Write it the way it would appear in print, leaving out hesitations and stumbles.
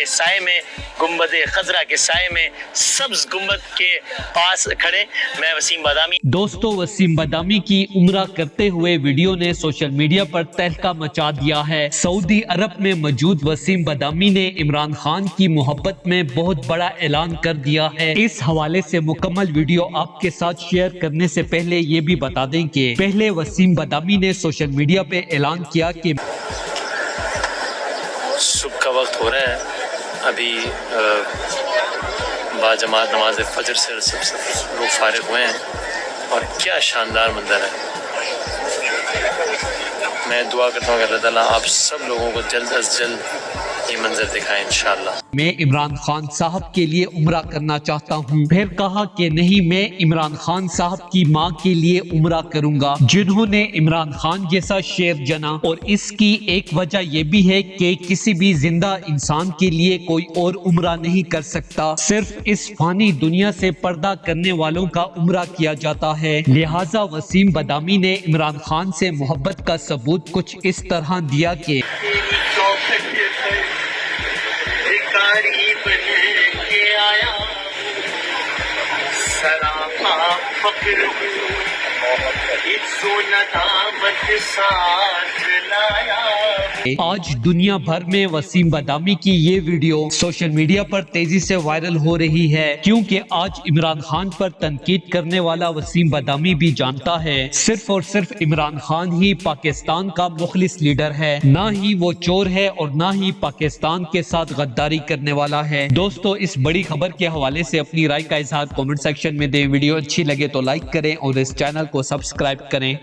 کے سائے میں، گنبد خضرا کے سائے میں، سبز گنبد کے پاس کھڑے میں وسیم بادامی۔ دوستو، وسیم بادامی کی عمرہ کرتے ہوئے ویڈیو نے سوشل میڈیا پر تہلکہ مچا دیا ہے۔ سعودی عرب میں موجود وسیم بادامی نے عمران خان کی محبت میں بہت بڑا اعلان کر دیا ہے۔ اس حوالے سے مکمل ویڈیو آپ کے ساتھ شیئر کرنے سے پہلے یہ بھی بتا دیں کہ پہلے وسیم بادامی نے سوشل میڈیا پہ اعلان کیا کہ صبح کا وقت ہو رہا ہے، ابھی باجماعت نماز فجر سے سب لوگ فارغ ہوئے ہیں اور کیا شاندار منظر ہے۔ میں دعا کرتا ہوں کہ اللہ تعالیٰ آپ سب لوگوں کو جلد از جلد یہ منظر دکھائیں انشاءاللہ۔ میں عمران خان صاحب کے لیے عمرہ کرنا چاہتا ہوں۔ پھر کہا کہ نہیں، میں عمران خان صاحب کی ماں کے لیے عمرہ کروں گا جنہوں نے عمران خان جیسا شیر جنا، اور اس کی ایک وجہ یہ بھی ہے کہ کسی بھی زندہ انسان کے لیے کوئی اور عمرہ نہیں کر سکتا، صرف اس فانی دنیا سے پردہ کرنے والوں کا عمرہ کیا جاتا ہے۔ لہٰذا وسیم بادامی نے عمران خان سے محبت کا ثبوت کچھ اس طرح دیا کہ آج دنیا بھر میں وسیم بادامی کی یہ ویڈیو سوشل میڈیا پر تیزی سے وائرل ہو رہی ہے، کیونکہ آج عمران خان پر تنقید کرنے والا وسیم بادامی بھی جانتا ہے صرف اور صرف عمران خان ہی پاکستان کا مخلص لیڈر ہے، نہ ہی وہ چور ہے اور نہ ہی پاکستان کے ساتھ غداری کرنے والا ہے۔ دوستو، اس بڑی خبر کے حوالے سے اپنی رائے کا اظہار کامنٹ سیکشن میں دیں۔ ویڈیو اچھی لگے تو لائک کریں اور اس چینل کو سبسکرائب کریں۔